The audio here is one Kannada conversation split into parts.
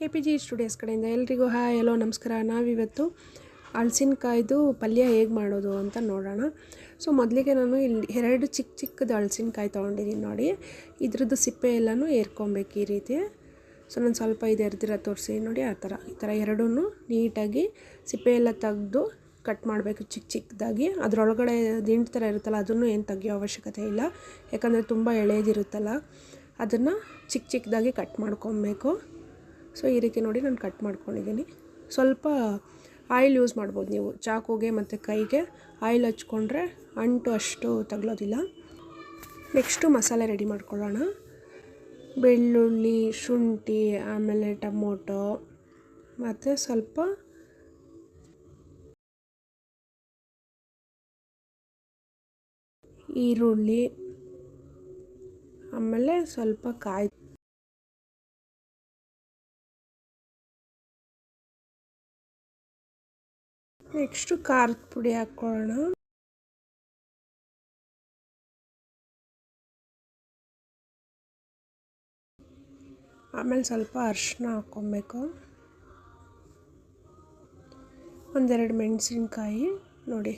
KPG ಸ್ಟುಡಿಯೋಸ್ ಕಡೆಯಿಂದ ಎಲ್ರಿಗೂ ಹಾಯ್ ಹಲೋ ನಮಸ್ಕಾರ. ನಾವಿವತ್ತು ಹಲಸಿನಕಾಯ್ದು ಪಲ್ಯ ಹೇಗೆ ಮಾಡೋದು ಅಂತ ನೋಡೋಣ. ಸೊ ಮೊದಲಿಗೆ ನಾನು ಇಲ್ಲಿ 2 ಚಿಕ್ಕದು ಹಲಸಿನಕಾಯಿ ತೊಗೊಂಡಿದ್ದೀನಿ ನೋಡಿ. ಇದ್ರದ್ದು ಸಿಪ್ಪೆ ಎಲ್ಲನೂ ಏರ್ಕೊಬೇಕು ಈ ರೀತಿ. ಸೊ ನಾನು ಸ್ವಲ್ಪ ಇದು ಎರ್ದಿರ ತೋರಿಸಿ ನೋಡಿ. ಈ ಥರ ಎರಡೂ ನೀಟಾಗಿ ಸಿಪ್ಪೆ ಎಲ್ಲ ತೆಗೆದು ಕಟ್ ಮಾಡಬೇಕು ಚಿಕ್ಕದಾಗಿ. ಅದರೊಳಗಡೆ ದಿಂಡು ಥರ ಇರುತ್ತಲ್ಲ ಅದನ್ನು ಏನು ತೆಗಿಯೋ ಅವಶ್ಯಕತೆ ಇಲ್ಲ, ಯಾಕಂದರೆ ತುಂಬ ಎಳೆದಿರುತ್ತಲ್ಲ. ಅದನ್ನು ಚಿಕ್ಕದಾಗಿ ಕಟ್ ಮಾಡ್ಕೊಬೇಕು. ಸೊ ಈ ರೀತಿ ನೋಡಿ ನಾನು ಕಟ್ ಮಾಡ್ಕೊಂಡಿದ್ದೀನಿ. ಸ್ವಲ್ಪ ಆಯಿಲ್ ಯೂಸ್ ಮಾಡ್ಬೋದು ನೀವು, ಚಾಕುಗೆ ಮತ್ತು ಕೈಗೆ ಆಯಿಲ್ ಹಚ್ಕೊಂಡ್ರೆ ಅಂಟು ಅಷ್ಟು ತಗಲೋದಿಲ್ಲ. ನೆಕ್ಸ್ಟು ಮಸಾಲೆ ರೆಡಿ ಮಾಡ್ಕೊಳ್ಳೋಣ. ಬೆಳ್ಳುಳ್ಳಿ, ಶುಂಠಿ, ಆಮೇಲೆ ಟೊಮೊಟೊ ಮತ್ತು ಸ್ವಲ್ಪ ಈರುಳ್ಳಿ, ಆಮೇಲೆ ಸ್ವಲ್ಪ ಕಾಯಿ, ನೆಕ್ಸ್ಟು ಖಾರದ ಪುಡಿ ಹಾಕ್ಕೊಳ್ಳೋಣ. ಆಮೇಲೆ ಸ್ವಲ್ಪ ಅರಿಶಿನ ಹಾಕ್ಕೊಬೇಕು. ಒಂದೆರಡು ಮೆಣಸಿನ್ಕಾಯಿ ನೋಡಿ,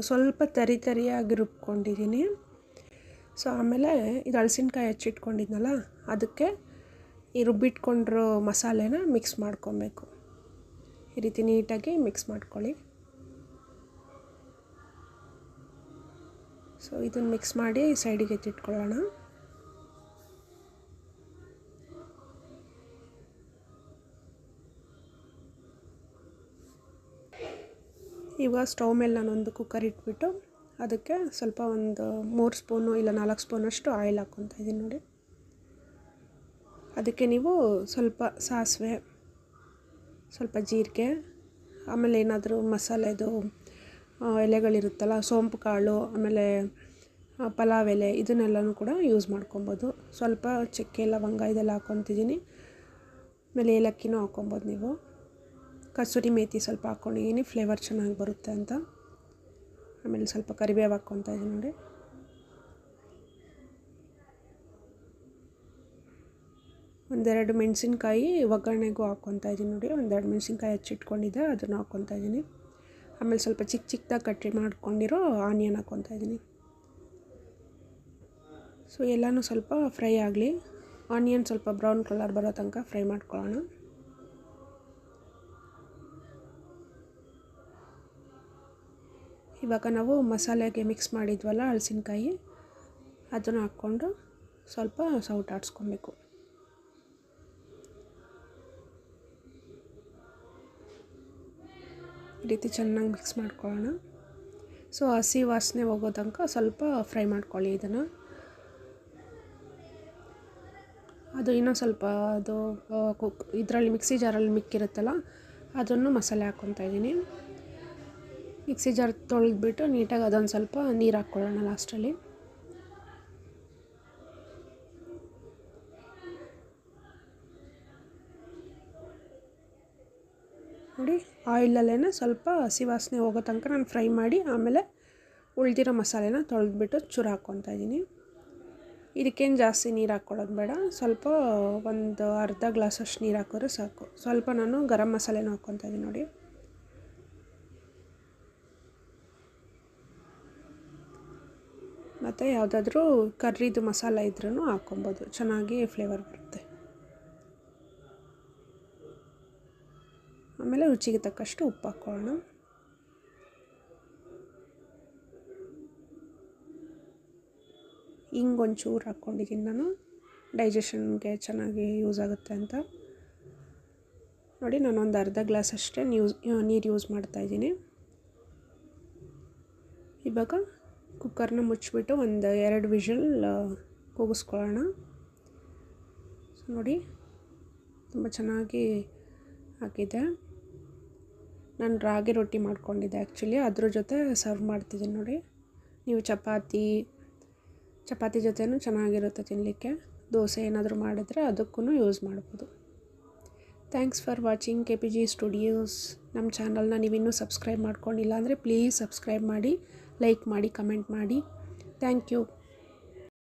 ಸ್ವಲ್ಪ ತರಿಯಾಗಿ ರುಬ್ಕೊಂಡಿದ್ದೀನಿ. ಸೊ ಆಮೇಲೆ ಇದು ಹಲಸಿನಕಾಯಿ ಹಚ್ಚಿಟ್ಕೊಂಡಿದ್ನಲ್ಲ ಅದಕ್ಕೆ ಈ ರುಬ್ಬಿಟ್ಕೊಂಡಿರೋ ಮಸಾಲೆನ ಮಿಕ್ಸ್ ಮಾಡ್ಕೊಬೇಕು. ಈ ರೀತಿ ನೀಟಾಗಿ ಮಿಕ್ಸ್ ಮಾಡ್ಕೊಳ್ಳಿ. ಸೊ ಇದನ್ನು ಮಿಕ್ಸ್ ಮಾಡಿ ಸೈಡಿಗೆ ಎತ್ತಿಟ್ಕೊಳ್ಳೋಣ. ಇವಾಗ ಸ್ಟವ್ ಮೇಲೆ ನಾನೊಂದು ಕುಕ್ಕರ್ ಇಟ್ಬಿಟ್ಟು ಅದಕ್ಕೆ ಸ್ವಲ್ಪ ಒಂದು 3 ಸ್ಪೂನು ಇಲ್ಲ 4 ಸ್ಪೂನಷ್ಟು ಆಯಿಲ್ ಹಾಕ್ಕೊತಾ ಇದ್ದೀನಿ ನೋಡಿ. ಅದಕ್ಕೆ ನೀವು ಸ್ವಲ್ಪ ಸಾಸಿವೆ, ಸ್ವಲ್ಪ ಜೀರಿಗೆ, ಆಮೇಲೆ ಏನಾದರೂ ಮಸಾಲೆದು ಎಲೆಗಳಿರುತ್ತಲ್ಲ, ಸೋಂಪು ಕಾಳು, ಆಮೇಲೆ ಪಲಾವ್ ಎಲೆ, ಇದನ್ನೆಲ್ಲನೂ ಕೂಡ ಯೂಸ್ ಮಾಡ್ಕೊಬೋದು. ಸ್ವಲ್ಪ ಚಕ್ಕೆ ಲವಂಗ ಇದೆಲ್ಲ ಹಾಕ್ಕೊತಿದ್ದೀನಿ. ಆಮೇಲೆ ಏಲಕ್ಕಿನೂ ಹಾಕ್ಕೊಬೋದು ನೀವು. ಕಸೂರಿ ಮೇಥಿ ಸ್ವಲ್ಪ ಹಾಕ್ಕೊಂಡಿದ್ದೀನಿ, ಫ್ಲೇವರ್ ಚೆನ್ನಾಗಿ ಬರುತ್ತೆ ಅಂತ. ಆಮೇಲೆ ಸ್ವಲ್ಪ ಕರಿಬೇವು ಹಾಕ್ಕೊತಾ ಇದ್ದೀನಿ ನೋಡಿ. ಒಂದೆರಡು ಮೆಣಸಿನ್ಕಾಯಿ ಒಗ್ಗರಣೆಗೂ ಹಾಕ್ಕೊತಾ ಇದ್ದೀನಿ ನೋಡಿ. ಒಂದೆರಡು ಮೆಣಸಿನ್ಕಾಯಿ ಹಚ್ಚಿಟ್ಕೊಂಡಿದ್ದೆ ಅದನ್ನು ಹಾಕ್ಕೊತಾ ಇದ್ದೀನಿ. ಆಮೇಲೆ ಸ್ವಲ್ಪ ಚಿಕ್ಕದಾಗಿ ಕಟ್ ಮಾಡ್ಕೊಂಡಿರೋ ಆನಿಯನ್ ಹಾಕ್ಕೊತಾ ಇದ್ದೀನಿ. ಸೊ ಎಲ್ಲನೂ ಸ್ವಲ್ಪ ಫ್ರೈ ಆಗಲಿ. ಆನಿಯನ್ ಸ್ವಲ್ಪ ಬ್ರೌನ್ ಕಲರ್ ಬರೋ ತನಕ ಫ್ರೈ ಮಾಡ್ಕೊಳ್ಳೋಣ. ಇವಾಗ ನಾವು ಮಸಾಲೆಗೆ ಮಿಕ್ಸ್ ಮಾಡಿದ್ವಲ್ಲ ಹಲಸಿನಕಾಯಿ, ಅದನ್ನು ಹಾಕ್ಕೊಂಡು ಸ್ವಲ್ಪ ಸೌಟ್ ಆಡಿಸ್ಕೊಬೇಕು. ಈ ರೀತಿ ಚೆನ್ನಾಗಿ ಮಿಕ್ಸ್ ಮಾಡ್ಕೊಳ್ಳೋಣ. ಸೊ ಹಸಿ ವಾಸನೆ ಹೋಗೋ ತನಕ ಸ್ವಲ್ಪ ಫ್ರೈ ಮಾಡ್ಕೊಳ್ಳಿ ಇದನ್ನು. ಅದು ಇನ್ನೊಂದು ಸ್ವಲ್ಪ ಅದು ಇದರಲ್ಲಿ ಮಿಕ್ಸಿ ಜಾರಲ್ಲಿ ಮಿಕ್ಕಿರುತ್ತಲ್ಲ ಅದನ್ನು ಮಸಾಲೆ ಹಾಕ್ಕೊತಾ ಇದ್ದೀನಿ. ಮಿಕ್ಸಿ ಜಾರ್ ತೊಳೆದ್ಬಿಟ್ಟು ನೀಟಾಗಿ ಅದೊಂದು ಸ್ವಲ್ಪ ನೀರು ಹಾಕ್ಕೊಳ್ಳೋಣ ಲಾಸ್ಟಲ್ಲಿ. ನೋಡಿ, ಆಯಿಲಲ್ಲೇ ಸ್ವಲ್ಪ ಹಸಿ ವಾಸನೆ ಹೋಗೋ ತನಕ ನಾನು ಫ್ರೈ ಮಾಡಿ ಆಮೇಲೆ ಉಳಿದಿರೋ ಮಸಾಲೆನ ತೊಳೆದ್ಬಿಟ್ಟು ಚೂರು ಹಾಕ್ಕೊತಾ ಇದ್ದೀನಿ. ಇದಕ್ಕೇನು ಜಾಸ್ತಿ ನೀರು ಹಾಕ್ಕೊಳ್ಳೋದು ಬೇಡ, ಸ್ವಲ್ಪ ಒಂದು ಅರ್ಧ ಗ್ಲಾಸಷ್ಟು ನೀರು ಹಾಕಿದ್ರೆ ಸಾಕು. ಸ್ವಲ್ಪ ನಾನು ಗರಂ ಮಸಾಲೆನೂ ಹಾಕ್ಕೊತಾ ಇದ್ದೀನಿ ನೋಡಿ. ಮತ್ತು ಯಾವುದಾದ್ರೂ ಕರ್ರಿದು ಮಸಾಲೆ ಇದ್ರೂ ಹಾಕ್ಕೊಬೋದು, ಚೆನ್ನಾಗಿ ಫ್ಲೇವರ್ ಬರುತ್ತೆ. ಆಮೇಲೆ ರುಚಿಗೆ ತಕ್ಕಷ್ಟು ಉಪ್ಪು ಹಾಕ್ಕೊಳ್ಳೋಣ. ಒಂಚೂರು ಹಾಕ್ಕೊಂಡಿದ್ದೀನಿ ನಾನು, ಡೈಜೆಷನ್ಗೆ ಚೆನ್ನಾಗಿ ಯೂಸ್ ಆಗುತ್ತೆ ಅಂತ ನೋಡಿ. ನಾನೊಂದು ಅರ್ಧ ಗ್ಲಾಸ್ ಅಷ್ಟೇ ನೀರು ಯೂಸ್ ಮಾಡ್ತಾಯಿದ್ದೀನಿ. ಇವಾಗ ಕುಕ್ಕರ್ನ ಮುಚ್ಚಿಬಿಟ್ಟು ಒಂದು 2 ವಿಷಲ್ ಕೂಗಿಸ್ಕೊಳ್ಳೋಣ. ಸೊ ನೋಡಿ, ತುಂಬ ಚೆನ್ನಾಗಿ ಆಗಿದೆ. ನಾನು ರಾಗಿ ರೊಟ್ಟಿ ಮಾಡ್ಕೊಂಡಿದ್ದೆ ಆ್ಯಕ್ಚುಲಿ, ಅದ್ರ ಜೊತೆ ಸರ್ವ್ ಮಾಡ್ತಿದ್ದೀನಿ ನೋಡಿ. ನೀವು ಚಪಾತಿ ಜೊತೆನೂ ಚೆನ್ನಾಗಿರುತ್ತೆ ತಿನ್ನಲಿಕ್ಕೆ. ದೋಸೆ ಏನಾದರೂ ಮಾಡಿದ್ರೆ ಅದಕ್ಕೂ ಯೂಸ್ ಮಾಡ್ಬೋದು. Thanks for watching KPG studios. ನಮ್ಮ ಚಾನಲ್ನ ನೀವಿನ್ನೂ ಸಬ್ಸ್ಕ್ರೈಬ್ ಮಾಡ್ಕೊಂಡಿಲ್ಲ ಅಂದರೆ ಪ್ಲೀಸ್ ಸಬ್ಸ್ಕ್ರೈಬ್ ಮಾಡಿ, ಲೈಕ್ ಮಾಡಿ, ಕಮೆಂಟ್ ಮಾಡಿ. Thank you.